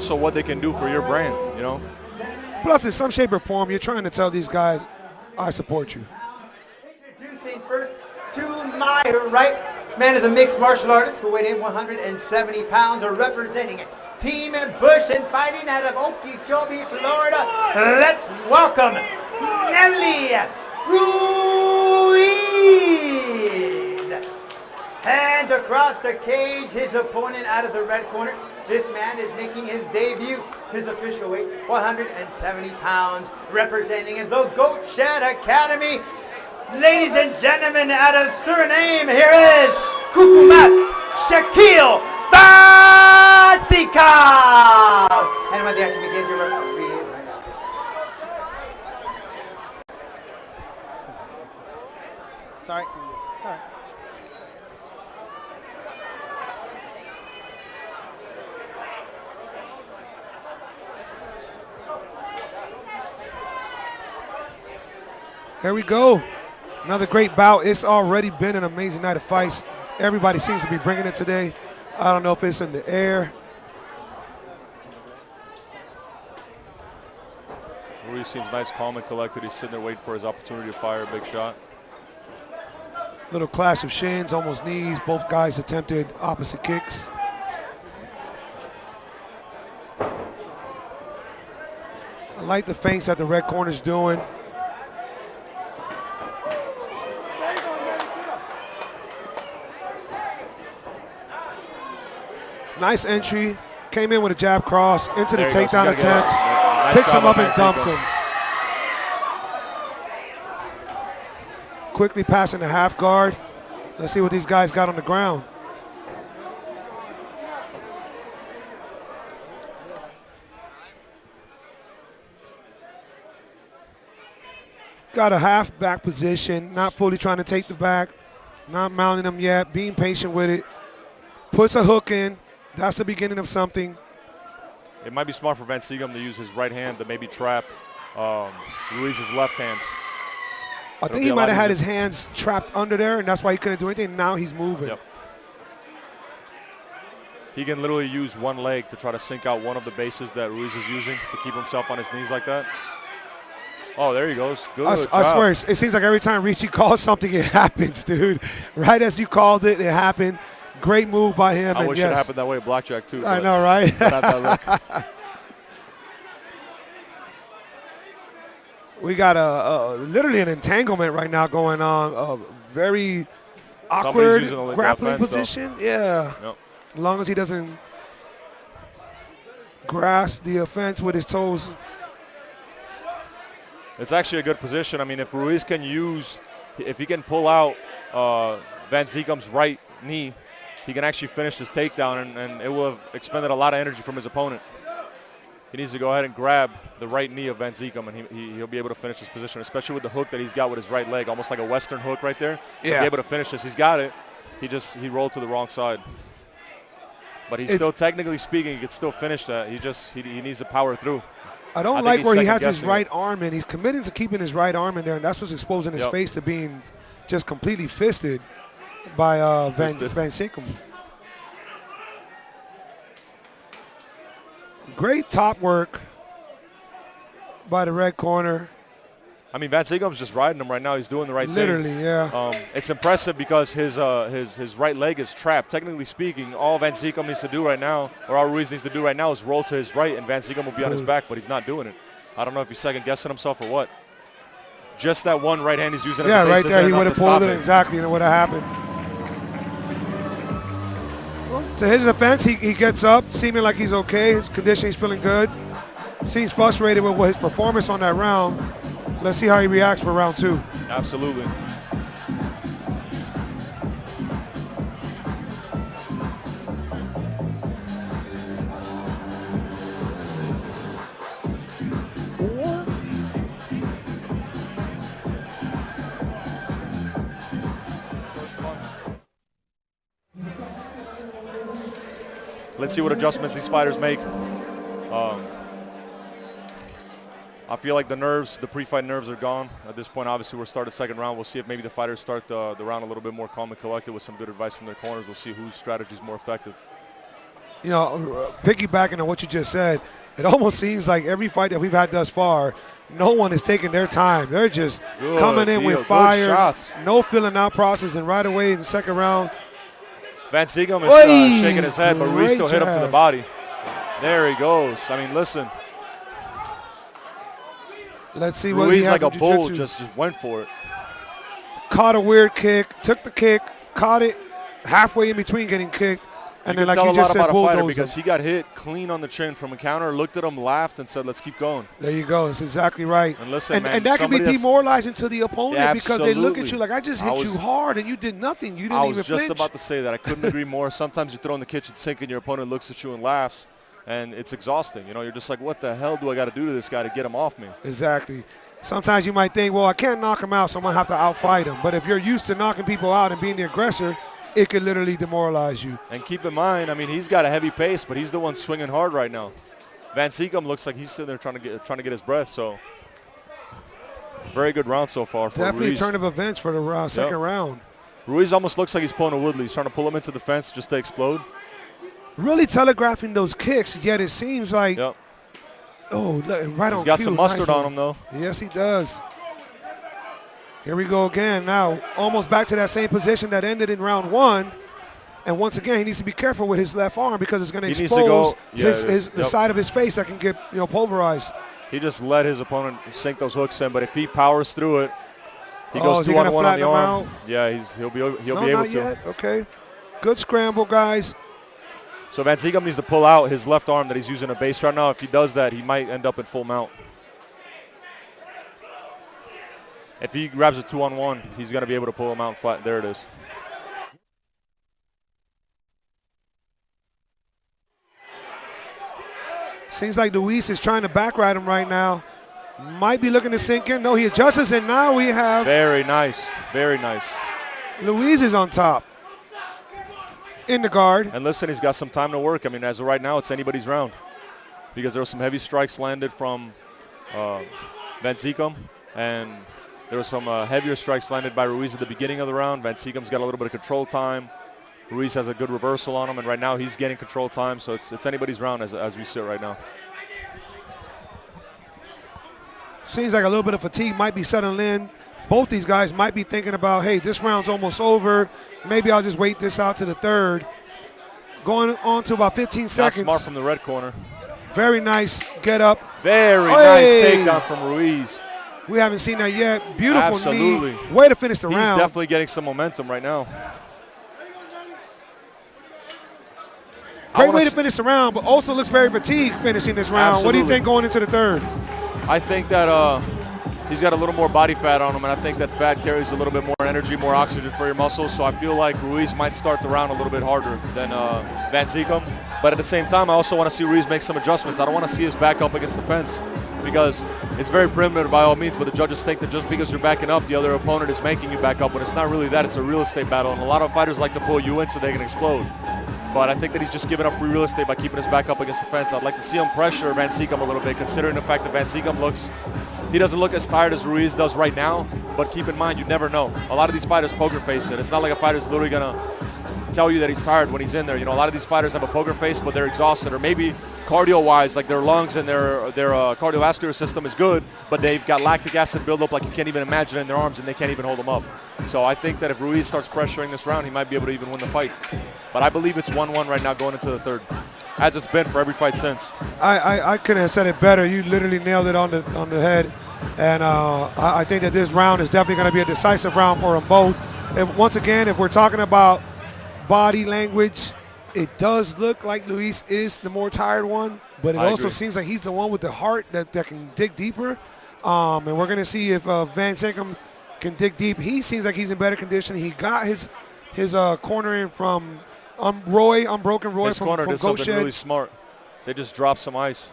also what they can do for your brand, you know? Plus, in some shape or form, you're trying to tell these guys, I support you. Introducing first to my right, this man is a mixed martial artist who weighed in 170 pounds, or representing Team Bush and fighting out of Okeechobee, Florida. Let's welcome Leonel Ruiz. And across the cage, his opponent out of the red corner. This man is making his debut, his official weight, 170 pounds, representing the Goat Shed Academy. Ladies and gentlemen, out of Suriname, here is Kukumat's Shaquille Van Zichem. And when the action begins, your referee is right now. Sorry. All right. Here we go. Another great bout. It's already been an amazing night of fights. Everybody seems to be bringing it today. I don't know if it's in the air. Ruiz seems nice, calm, and collected. He's sitting there waiting for his opportunity to fire a big shot. Little clash of shins, almost knees. Both guys attempted opposite kicks. I like the feints that the red corner's doing. Nice entry. Came in with a jab cross into the takedown attempt. Nice Picks him up and dumps him. Quickly passing the half guard. Let's see what these guys got on the ground. Got a half back position, not fully trying to take the back, not mounting them yet, being patient with it. Puts a hook in. That's the beginning of something. It might be smart for Van Zichem to use his right hand to maybe trap Ruiz's left hand. I think he might have had his hands trapped under there, and that's why he couldn't do anything. Now he's moving. Yep. He can literally use one leg to try to sink out one of the bases that Ruiz is using to keep himself on his knees like that. Oh, there he goes. Good. I swear, it seems like every time Richie calls something, it happens, dude. Right as you called it, it happened. Great move by him. I wish it happened that way at Blackjack, too. I know, right? We got literally an entanglement right now going on. A very awkward grappling position. Though. Yeah. Yep. As long as he doesn't grasp the offense with his toes. It's actually a good position. I mean, if Ruiz can if he can pull out Van Zichem's right knee, he can actually finish this takedown, and it will have expended a lot of energy from his opponent. He needs to go ahead and grab the right knee of Van Zichem, and he'll be able to finish this position, especially with the hook that he's got with his right leg, almost like a Western hook right there. Yeah. He'll be able to finish this. He's got it. He rolled to the wrong side. But he's still, technically speaking, he could still finish that. He needs to power through. I don't like where he has his right arm in. He's committing to keeping his right arm in there, and that's what's exposing his face to being just completely fisted by Van Zichem. Great top work by the red corner. I mean, Van Zichem's just riding him right now. He's doing the right thing. Literally, yeah. It's impressive because his right leg is trapped. Technically speaking, all Van Zichem needs to do right now, or all Ruiz needs to do right now, is roll to his right, and Van Zichem will be on his back, but he's not doing it. I don't know if he's second-guessing himself or what. Just that one right hand he's using as a base. Yeah, right there, he would have pulled it exactly, and it would have happened. To his defense, he gets up, seeming like he's okay. His condition, he's feeling good. Seems frustrated with his performance on that round. Let's see how he reacts for round two. Absolutely. Let's see what adjustments these fighters make. I feel like the pre-fight nerves are gone. At this point, obviously, we're starting the second round. We'll see if maybe the fighters start the round a little bit more calm and collected with some good advice from their corners. We'll see whose strategy is more effective. you know, piggybacking on what you just said, it almost seems like every fight that we've had thus far, no one is taking their time. They're just coming in with fire, shots. no filling out process, and right away in the second round. Van Zichem is shaking his head, but Ruiz great still hit him to the jab. body. There he goes. I mean, listen, Let's see what he Ruiz has like in a bull jiu-jitsu. just went for it. Caught a weird kick, took the kick, caught it halfway in between getting kicked, and You then can like tell you a just lot said, about a fighter bulldozer. because he got hit clean on the chin from a counter, looked at him, laughed, and said, let's keep going. There you go. That's exactly right. And listen, man, and that can be somebody that's- demoralizing to the opponent Yeah, because they look at absolutely. you like, I just I hit you was- hard and you did nothing. You I didn't was even just flinch. about to say that. I couldn't agree more. Sometimes you throw in the kitchen sink and your opponent looks at you and laughs, and it's exhausting. You know, you're just like, what the hell do I got to do to this guy to get him off me? Exactly. Sometimes you might think, well, I can't knock him out, so I'm going to have to outfight him. But if you're used to knocking people out and being the aggressor, it could literally demoralize you. And keep in mind, I mean, he's got a heavy pace, but he's the one swinging hard right now. Van Zichem looks like he's sitting there trying to get his breath. So, very good round so far for Definitely Ruiz. a turn of events for the second round. Ruiz almost looks like he's pulling a Woodley. He's trying to pull him into the fence just to explode. Really telegraphing those kicks, yet it seems like, Yep. oh, look, right on He's got cue. some mustard Nice on one. him, though. Yes, he does. Here we go again now. Almost back to that same position that ended in round one. And once again, he needs to be careful with his left arm because it's going to He needs to expose go- yeah, the side of his face that can get pulverized. He just let his opponent sink those hooks in, but if he powers through it, he Oh, goes is he 2-on-1 gonna on flatten the him arm. out? Yeah, he'll be able not to. yet. Okay. Good scramble, guys. So Van Zichem needs to pull out his left arm that he's using a base right now. If he does that, he might end up in full mount. If he grabs a 2-on-1, he's going to be able to pull him out flat. There it is. Seems like Luis is trying to back ride him right now. Might be looking to sink in. No, he adjusts, and now we have Very nice. Very nice. Luis is on top. In the guard. And listen, he's got some time to work. I mean, as of right now, it's anybody's round because there were some heavy strikes landed from Van Zichem, and there were some heavier strikes landed by Ruiz at the beginning of the round. Van Zichem's got a little bit of control time. Ruiz has a good reversal on him, and right now he's getting control time, so it's anybody's round as we sit right now. Seems like a little bit of fatigue might be settling in. Both these guys might be thinking about, hey, this round's almost over. Maybe I'll just wait this out to the third. Going on to about 15 Not seconds. smart from the red corner. Very nice get up. Very Hey! nice takedown from Ruiz. We haven't seen that yet. Beautiful Absolutely. knee. Way to finish the He's round. definitely getting some momentum right now. Great way to finish the round, but also looks very fatigued finishing this round. What do you Absolutely. think going into the third? I think that he's got a little more body fat on him, and I think that fat carries a little bit more energy, more oxygen for your muscles. So I feel like Ruiz might start the round a little bit harder than Van Zichem. But at the same time, I also want to see Ruiz make some adjustments. I don't want to see his back up against the fence because it's very primitive by all means, but the judges think that just because you're backing up, the other opponent is making you back up. But it's not really that. It's a real estate battle, and a lot of fighters like to pull you in so they can explode. But I think that he's just giving up free real estate by keeping his back up against the fence. I'd like to see him pressure Van Zichem a little bit, considering the fact that Van Zichem he doesn't look as tired as Ruiz does right now. But keep in mind, you never know. A lot of these fighters poker face it. It's not like a fighter's literally going to tell you that he's tired when he's in there. You know, a lot of these fighters have a poker face, but they're exhausted, or maybe cardio-wise, like their lungs and their cardiovascular system is good, but they've got lactic acid buildup like you can't even imagine in their arms, and they can't even hold them up. So I think that if Ruiz starts pressuring this round, he might be able to even win the fight. But I believe it's 1-1 right now going into the third, as it's been for every fight since. I couldn't have said it better. You literally nailed it on the head. And I think that this round is definitely going to be a decisive round for them both. And once again, if we're talking about body language, it does look like Luis is the more tired one, but it I also agree. seems like he's the one with the heart that can dig deeper. And we're going to see if Van Zichem can dig deep. He seems like he's in better condition. He got his cornering from Unbroken Roy His from corner did something Goshed. really smart. They just dropped some ice.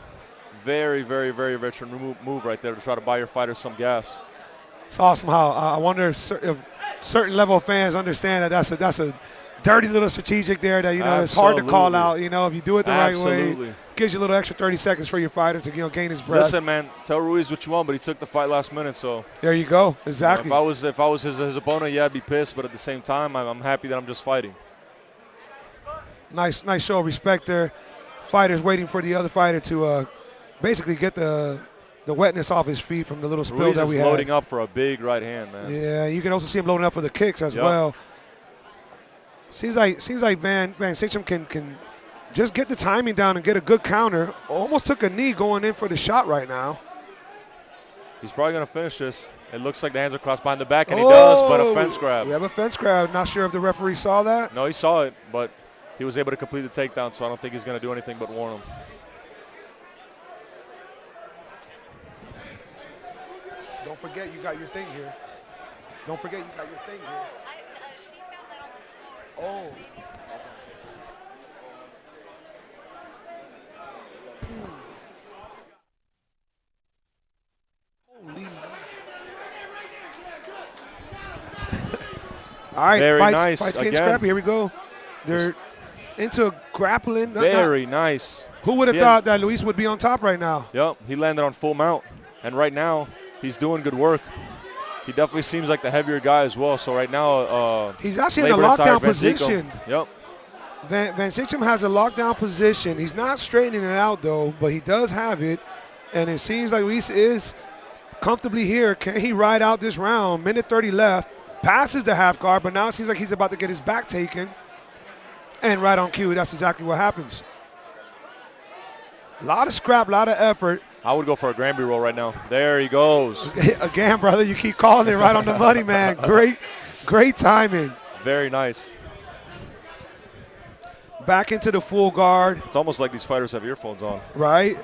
Very, very, very veteran move right there to try to buy your fighter some gas. It's awesome how I wonder if certain level of fans understand that that's a dirty little strategic there that, it's hard to call out. If you do it the right Absolutely. way, gives you a little extra 30 seconds for your fighter to gain his breath. Listen, man, tell Ruiz what you want, but he took the fight last minute, so There you go. Exactly. if I was his opponent, yeah, I'd be pissed, but at the same time, I'm happy that I'm just fighting. Nice show of respect there. fighters waiting for the other fighter to basically get the wetness off his feet from the little spill Ruiz that is we had. loading up for a big right hand, man. Yeah, you can also see him loading up for the kicks as Yep. well. Seems like Van Zichem can just get the timing down and get a good counter. Almost took a knee going in for the shot right now. He's probably going to finish this. It looks like the hands are crossed behind the back, and he does, but a fence grab. We have a fence grab. Not sure if the referee saw that. No, he saw it, but he was able to complete the takedown, so I don't think he's going to do anything but warn him. Don't forget you got your thing here. Don't forget you got your thing here. She found that on the floor. Oh. Holy. All right, Very fights nice. getting Again. scrappy. Here we go. They're into grappling. Very nice. Who would have He thought that Luis would be on top right now? Yep, he landed on full mount, and right now he's doing good work. He definitely seems like the heavier guy as well. So right now, He's actually in a labor and tire lockdown Van Zichem. position. Yep. Van Zichem has a lockdown position. He's not straightening it out though, but he does have it, and it seems like Luis is comfortably here. Can he ride out this round? Minute 30 left. Passes the half guard, but now it seems like he's about to get his back taken. And right on cue, that's exactly what happens. A lot of scrap, a lot of effort. I would go for a Granby roll right now. There he goes. Again, brother, you keep calling it right on the money, man. Great timing. Very nice. Back into the full guard, It's almost like these fighters have earphones on. right?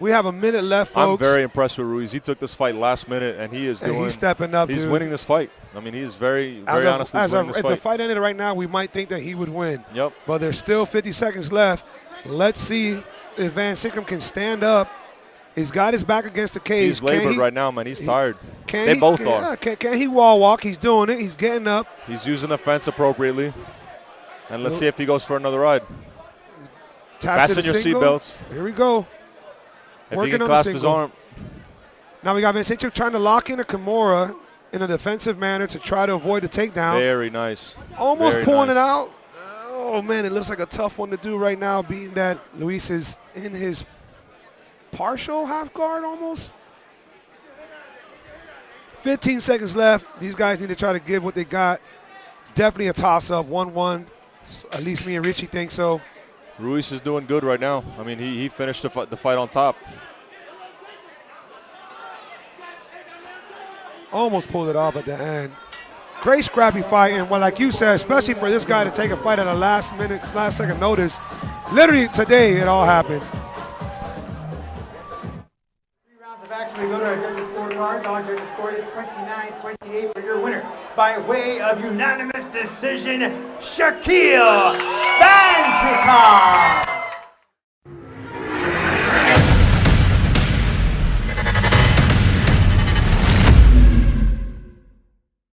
We have a minute left, folks. I'm very impressed with Ruiz. He took this fight last minute, and he is And doing. he's stepping up, He's dude. winning this fight. I mean, he is very As honestly winning this if the fight. fight ended right now, we might think that he would win. Yep. But there's still 50 seconds left. Let's see if Van Zichem can stand up. He's got his back against the cage. He's labored right now, man. He's tired. Can They he- both can- are. yeah, Can he wall walk? He's doing it. He's getting up. He's using the fence appropriately. And let's see if he goes for another ride. Taps to Fasten the your single. seatbelts. Here we go. If Working he can on the clasp his single. arm. Now we got Van Zichem trying to lock in a Kimura in a defensive manner to try to avoid the takedown. Very nice. Almost Very pulling nice. it out. Oh, man, it looks like a tough one to do right now, being that Luis is in his partial half guard almost. 15 seconds left. These guys need to try to give what they got. Definitely a toss-up, 1-1. At least me and Richie think so. Ruiz is doing good right now. I mean, he finished the fight on top. Almost pulled it off at the end. Great scrappy fight, and well, like you said, especially for this guy to take a fight at a last second notice. Literally today, it all happened. 3 rounds of action. We go to our judges' scorecards. All judges scored it 29-28 for your winner by way of unanimous decision, Shaquille Van Zichem.